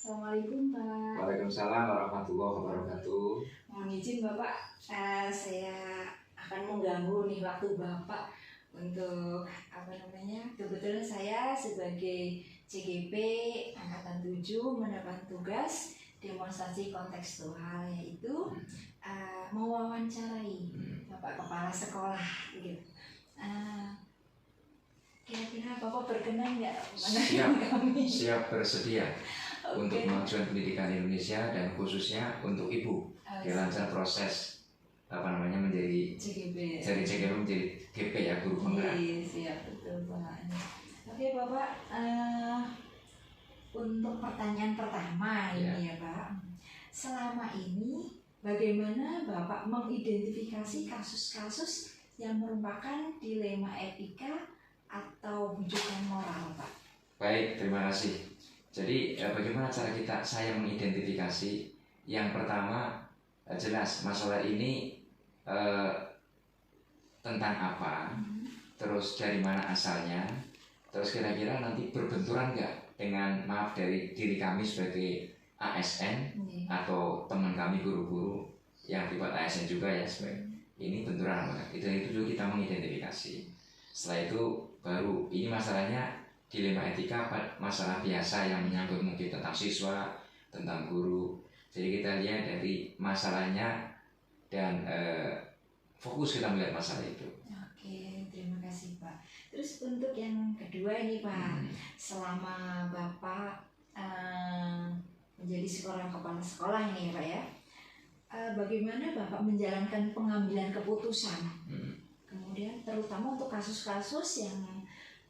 Assalamualaikum Pak. Waalaikumsalam warahmatullahi wabarakatuh. Mohon izin Bapak, saya akan mengganggu nih waktu Bapak untuk kebetulan saya sebagai CGP Angkatan 7 mendapat tugas demonstrasi kontekstual, yaitu mewawancarai Bapak Kepala Sekolah gitu. Kira-kira Bapak berkenan nggak? Siap bersedia. Okay. Untuk kemajuan pendidikan Indonesia dan khususnya untuk ibu lancar proses menjadi CGP. Dari CGP menjadi GP ya, guru penggerak. Iya, siap, betul Pak. Oke Bapak, untuk pertanyaan pertama ini ya Pak, selama ini bagaimana Bapak mengidentifikasi kasus-kasus yang merupakan dilema etika atau bujukan moral Pak? Baik, terima kasih. Jadi bagaimana cara saya mengidentifikasi? Yang pertama, jelas masalah ini tentang apa, terus dari mana asalnya, terus kira-kira nanti berbenturan nggak dengan dari diri kami sebagai ASN atau teman kami guru-guru yang dibuat ASN juga ya, ini benturan apa? Itu dulu kita mengidentifikasi. Setelah itu baru ini masalahnya dilema etika, masalah biasa yang menyangkut mungkin tentang siswa, tentang guru. Jadi kita lihat dari masalahnya dan fokus kita melihat masalah itu. Oke, terima kasih Pak. Terus untuk yang kedua ini Pak, selama Bapak menjadi seorang kepala sekolah ini ya Pak ya, bagaimana Bapak menjalankan pengambilan keputusan? Kemudian terutama untuk kasus-kasus yang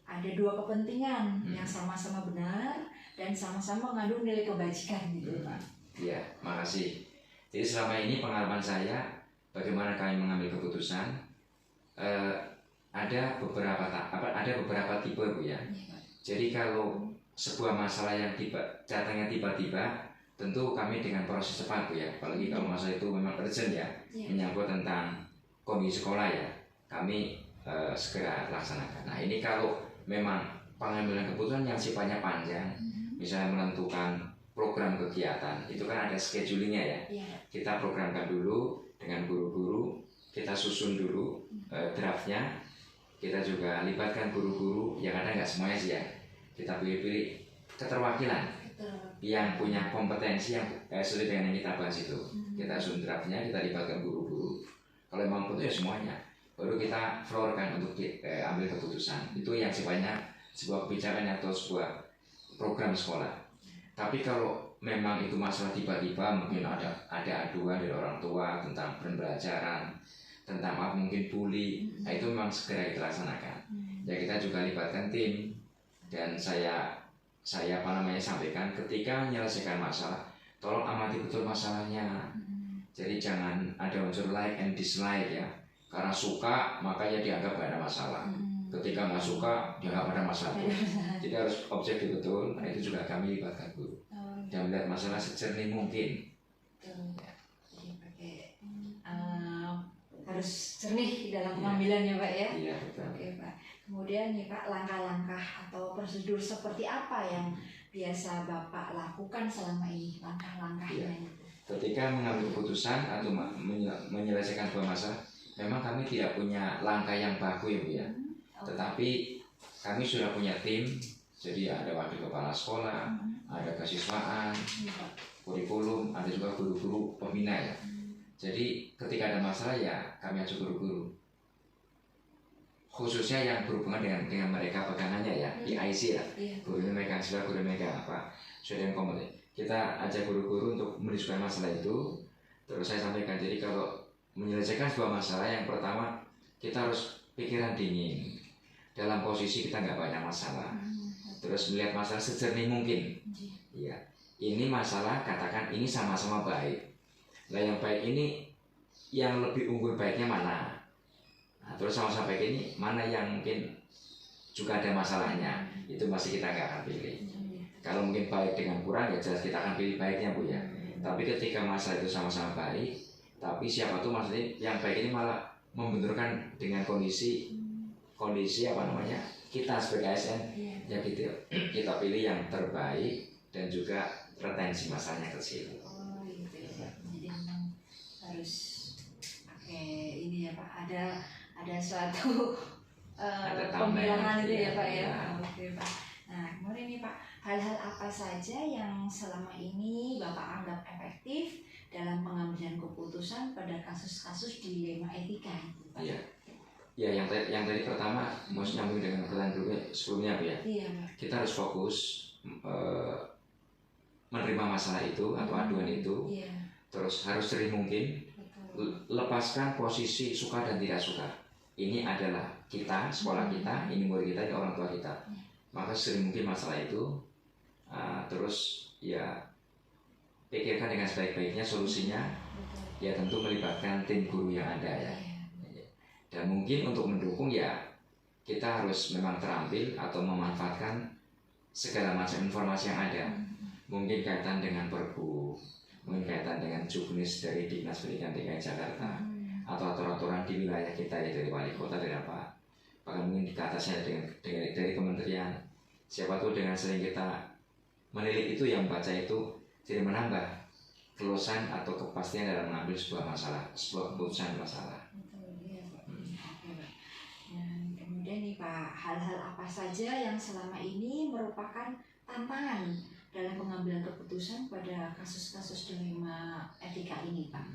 ada dua kepentingan yang sama-sama benar dan sama-sama mengandung nilai kebajikan gitu Pak. Iya, makasih. Jadi selama ini pengalaman saya bagaimana kami mengambil keputusan, ada beberapa tipe Bu ya. Jadi kalau sebuah masalah yang datangnya tiba-tiba, tentu kami dengan proses cepat Bu ya. Apalagi kalau masalah itu memang urgent ya, menyangkut tentang kondisi sekolah ya, kami segera laksanakan. Nah ini kalau memang pengambilan keputusan yang sifatnya panjang, misalnya menentukan program kegiatan, itu kan ada schedulingnya ya. Kita programkan dulu dengan guru-guru, kita susun dulu draftnya, kita juga libatkan guru-guru, yang ada nggak semuanya sih ya. Kita pilih-pilih keterwakilan yang punya kompetensi yang sesuai dengan yang kita bahas itu. Kita susun draftnya, kita libatkan guru-guru. Kalau memang butuh ya semuanya, baru kita floorkan untuk ambil keputusan. Itu yang sifatnya sebuah kebijakan atau sebuah program sekolah. Tapi kalau memang itu masalah tiba-tiba, mungkin ada aduan dari orang tua tentang pembelajaran, tentang mungkin bully, nah itu memang segera kita laksanakan. Ya kita juga libatkan tim, dan saya sampaikan ketika menyelesaikan masalah, tolong amati betul masalahnya. Jadi jangan ada unsur like and dislike ya. Karena suka makanya dianggap gak ada masalah. Ketika nggak suka dianggap ada masalah. Jadi harus objektif betul. Nah itu juga kami libatkan guru dan melihat masalah sejernih mungkin. Harus jernih dalam pengambilannya Pak ya. Iya betul. Oke Pak. Kemudian nih Pak, langkah-langkah atau prosedur seperti apa yang biasa Bapak lakukan selama ini, langkah-langkahnya itu? Ketika mengambil keputusan atau menyelesaikan sebuah masalah, memang kami tidak punya langkah yang baku ya Bu ya. Tetapi kami sudah punya tim, jadi ada wakil kepala sekolah, ada kesiswaan, kurikulum, ada juga guru-guru pembina ya. Jadi ketika ada masalah ya kami ajak guru-guru, khususnya yang berhubungan dengan mereka pegangannya ya, IIC ya, guru mereka siswa, guru mereka sudah yang kompeten. Kita ajak guru-guru untuk mendiskusikan masalah itu. Terus saya sampaikan, jadi kalau menyelesaikan sebuah masalah, yang pertama kita harus pikiran dingin, dalam posisi kita nggak banyak masalah, terus melihat masalah sejernih mungkin. Ya, ini masalah, katakan ini sama-sama baik. Nah yang baik ini yang lebih unggul baiknya mana? Nah, terus sama-sama baik ini mana yang mungkin juga ada masalahnya? Itu masih kita nggak akan pilih. Kalau mungkin baik dengan kurang ya jelas kita akan pilih baiknya Bu ya. Tapi ketika masalah itu sama-sama baik, tapi siapa tuh maksudnya yang baik ini malah membenturkan dengan kondisi kita sebagai ASN ya gitu, kita pilih yang terbaik dan juga retensi masalahnya kecil. Oh gitu ya Pak. Jadi memang harus pakai ini ya Pak. Ada suatu Ada pemilahan tameng, itu ya iya, Pak ya. iya. Oke Pak. Nah kemudian nih Pak, hal-hal apa saja yang selama ini Bapak anggap efektif dalam pengambilan keputusan pada kasus-kasus dilema etika itu Pak? Iya. Ya, yang tadi pertama, maksudnya nyambung dengan pertanyaan sebelumnya Bu ya. Iya Pak. Kita harus fokus menerima masalah itu atau aduan itu, Iya terus harus sering mungkin betul. lepaskan posisi suka dan tidak suka. Ini adalah kita, sekolah kita, ini murid kita, ini orang tua kita. Maka sering mungkin masalah itu, terus ya pikirkan dengan sebaik-baiknya solusinya. Betul. Ya tentu melibatkan tim guru yang ada ya. Iya. Dan mungkin untuk mendukung ya kita harus memang terampil atau memanfaatkan segala macam informasi yang ada. Mungkin kaitan dengan Perbu, mungkin kaitan dengan juknis dari Dinas Pendidikan DKI Jakarta, atau aturan-aturan di wilayah kita ya dari wali kota, dari apa, bahkan mungkin di atasnya dari kementerian. Siapa tahu dengan sering kita menilik itu, yang baca itu jadi menambah kelulusan atau kepastian dalam mengambil sebuah masalah, sebuah keputusan masalah. Betul, iya Pak. Oke Pak. Dan kemudian nih Pak, hal-hal apa saja yang selama ini merupakan tantangan dalam pengambilan keputusan pada kasus-kasus dilema etika ini Pak?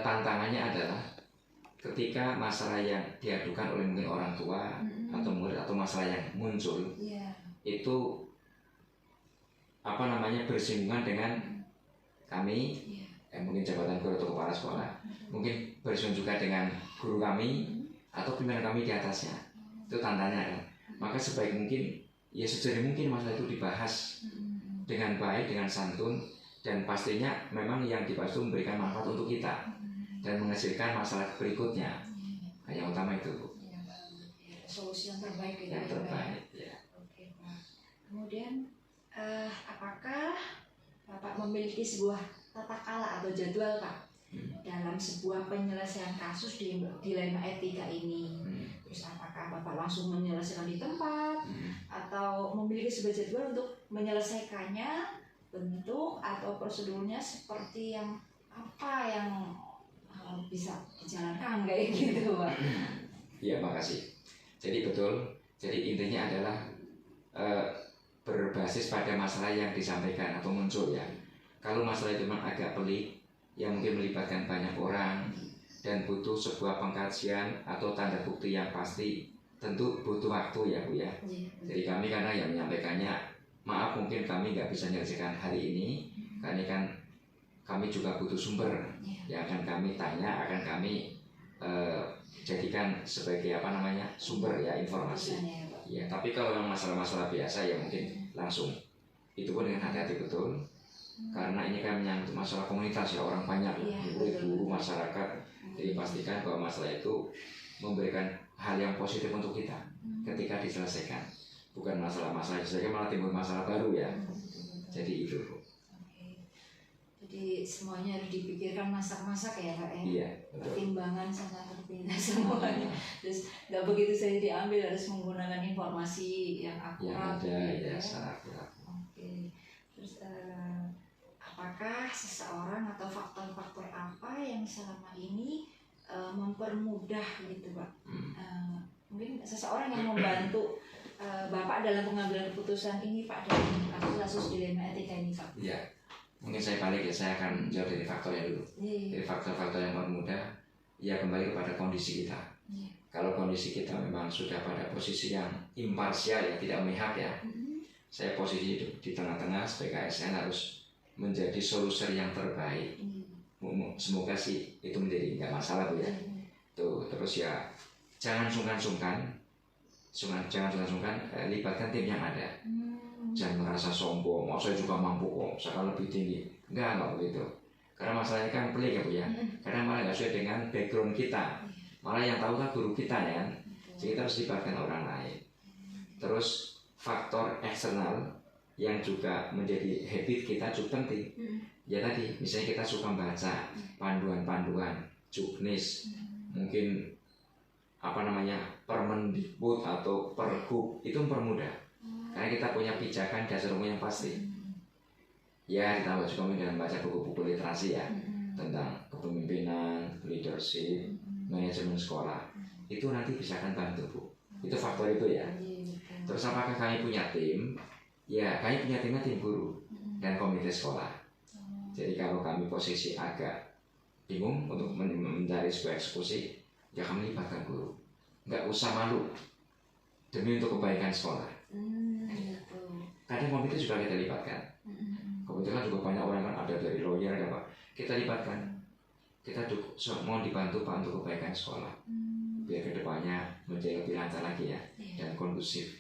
Tantangannya adalah ketika masalah yang diadukan oleh mungkin orang tua atau murid, atau masalah yang muncul itu bersinggungan dengan kami, mungkin jabatan guru atau kepala sekolah, mungkin bersinggungan juga dengan guru kami atau pimpinan kami di atasnya. Itu tantangannya kan. Maka sebaik mungkin ya sejauh mungkin masalah itu dibahas dengan baik, dengan santun, dan pastinya memang yang dibahas itu memberikan manfaat untuk kita dan menghasilkan masalah berikutnya. Nah, yang utama itu Bu. Solusi yang terbaik itu Yang ya, Pak. terbaik ya. Oke Pak. Kemudian apakah Bapak memiliki sebuah tata kala atau jadwal Pak dalam sebuah penyelesaian kasus dilema etika ini? Terus apakah Bapak langsung menyelesaikan di tempat atau memiliki sebuah jadwal untuk menyelesaikannya, bentuk atau prosedurnya seperti yang apa yang bisa dijalankan kayak gitu Pak? Iya, makasih. Jadi betul. Jadi intinya adalah berbasis pada masalah yang disampaikan atau muncul ya. Kalau masalah itu memang agak pelik, yang mungkin melibatkan banyak orang dan butuh sebuah pengkajian atau tanda bukti yang pasti, tentu butuh waktu ya Bu ya. Jadi kami karena yang menyampaikannya, maaf mungkin kami nggak bisa menyelesaikan hari ini, karena kan kami juga butuh sumber yang akan kami tanya, akan kami jadikan sebagai sumber ya informasi. Ya, tapi kalau memang masalah-masalah biasa ya mungkin langsung. Itu pun dengan hati-hati betul. Karena ini kan menyangkut masalah komunitas ya, orang banyak, murid, guru, masyarakat. Jadi pastikan bahwa masalah itu memberikan hal yang positif untuk kita ketika diselesaikan. Bukan masalah-masalah diselesaikan malah timbul masalah baru ya. Jadi itu Bu. Jadi semuanya harus dipikirkan masak-masak ya Pak ya. Iya, betul. Pertimbangan sangat terpindah semuanya. Terus nggak begitu saja diambil, harus menggunakan informasi yang akurat. Yang ada gitu ya, secara akurat. Oke. Terus apakah seseorang atau faktor-faktor apa yang selama ini mempermudah gitu Pak? Mungkin seseorang yang membantu Bapak dalam pengambilan keputusan ini Pak, dalam kasus-kasus dilema etika ini Pak? Iya. Mungkin saya balik ya, saya akan jawab dari faktornya dulu. Dari faktor-faktor yang mempermudah, ya kembali kepada kondisi kita. Kalau kondisi kita memang sudah pada posisi yang imparsial ya, tidak memihak ya. Saya posisi di tengah-tengah sebagai ASN harus menjadi soluser yang terbaik. Semoga sih itu menjadi nggak masalah Bu ya. Tuh, terus ya jangan sungkan-sungkan, libatkan tim yang ada. Jangan merasa sombong, saya juga mampu kok, saya lebih tinggi. Enggak begitu. Karena masalahnya kan pelik ya Bu ya. Karena malah nggak sesuai dengan background kita. Malah yang tahu kan guru kita ya kan. Jadi kita harus libatkan orang lain. Terus faktor eksternal yang juga menjadi habit kita cukup penting. Ya tadi, misalnya kita suka baca panduan-panduan, juknis, mungkin Permendikbud atau Pergub, itu mempermudah. Karena kita punya pijakan dasar umum yang pasti. Ya ditambah juga dengan baca buku-buku literasi ya, tentang kepemimpinan, leadership, manajemen sekolah. Itu nanti bisa kan bantu Bu. Itu faktor itu ya. Terus apakah kami punya tim? Ya kami punya timnya tim guru dan komite sekolah. Jadi kalau kami posisi agak bingung untuk mencari sebuah eksekusi, ya kami libatkan guru. Nggak usah malu, demi untuk kebaikan sekolah. Kadang komite juga kita libatkan. Kebetulan juga banyak orang kan, ada dari lawyer, ada apa, kita libatkan. Kita mohon dibantu Pak untuk kebaikan sekolah, biar kedepannya menjadi lebih lancar lagi ya, dan kondusif.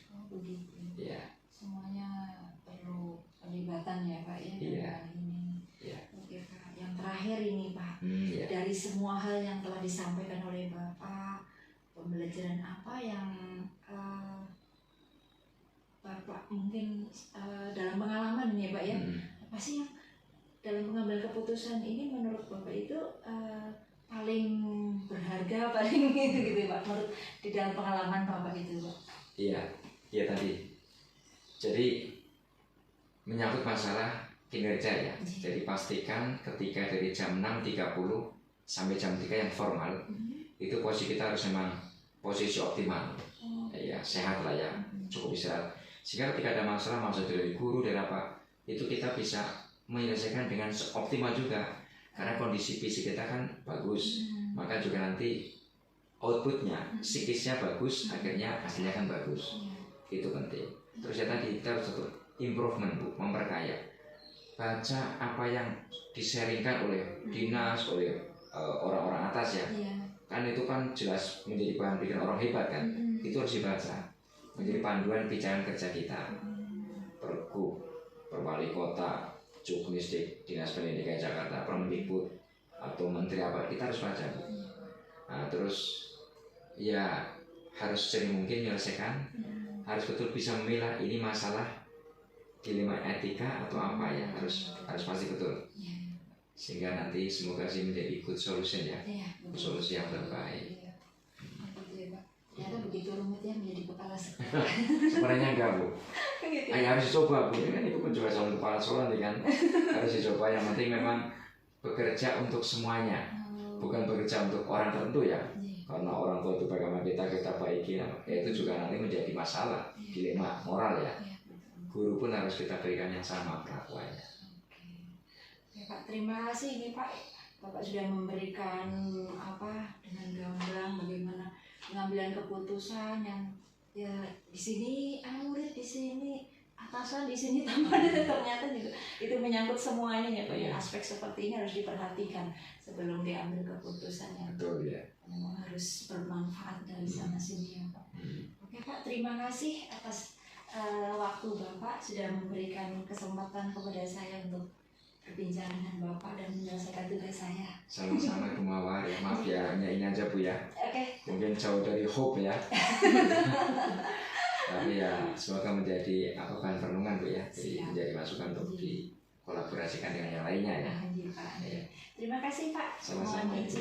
Ya. Semuanya perlu pelibatan ya Pak ya. Iya. Ini. Oke Pak. Yang terakhir ini Pak, Ya. dari semua hal yang telah disampaikan oleh Bapak, pembelajaran apa yang Bapak mungkin dalam pengalaman ini ya Pak ya, apa sih yang dalam pengambilan keputusan ini menurut Bapak itu paling berharga, paling gitu Pak, menurut di dalam pengalaman Bapak itu Pak? Iya, iya tadi. Jadi menyangkut masalah kinerja ya. Jadi pastikan ketika dari jam 6.30 sampai jam 3 yang formal, itu posisi kita harus memang posisi optimal. Ya, sehat lah ya, cukup istirahat. Sehingga ketika ada masalah dari guru, dari apa, itu kita bisa menyelesaikan dengan optimal juga. Karena kondisi fisik kita kan bagus, maka juga nanti outputnya, psikisnya bagus, akhirnya hasilnya kan bagus. Itu penting. Terus ya tadi kita harus tetap improvement Bu, memperkaya. Baca apa yang disaringkan oleh dinas, oleh orang-orang atas ya. Kan itu kan jelas menjadi bahan pikiran orang hebat kan. Itu harus dibaca, menjadi panduan pijakan kerja kita. Pergub, Perwali Kota, Juknis Dinas Pendidikan Jakarta, Permendikbud atau menteri apa, kita harus baca. Nah, terus ya harus sering mungkin menyelesaikan, harus betul bisa memilah ini masalah dilema etika atau apa ya, harus pasti betul. Sehingga nanti semoga sih menjadi good solution ya, solusi yang terbaik. Ternyata begitu rumitnya menjadi kepala sekolah. Sebenarnya enggak Bu, harus dicoba Bu, ini kan Ibu pun juga calon kepala sekolah nih kan, harus dicoba. Yang penting memang bekerja untuk semuanya, bukan bekerja untuk orang tertentu ya. Karena orang tua itu bagaimana kita baiki, ya itu juga nanti menjadi masalah, dilema moral ya. Guru pun harus kita berikan yang sama perlakuannya. Ya Pak, terima kasih ini Pak. Bapak sudah memberikan apa dengan gamblang bagaimana pengambilan keputusan yang ya di sini murid, di sini atasan, di sini teman, ternyata juga itu menyangkut semuanya ya Pak. Aspek seperti ini harus diperhatikan sebelum diambil keputusan yang betul ya. Memang harus bermanfaat dari sana sini ya Pak. Oke Pak, terima kasih atas waktu Bapak sudah memberikan kesempatan kepada saya untuk berbincang dengan Bapak dan menyelesaikan tugas saya. Sama-sama Bu Mawar ya, maaf ya, hanya ini aja Bu ya. Mungkin jauh dari hope ya. Tapi ya semoga menjadi bahan renungan Bu ya, jadi menjadi masukan untuk dikolaborasikan dengan yang lainnya ya. Terima kasih Pak. Sama-sama. Mohon izin.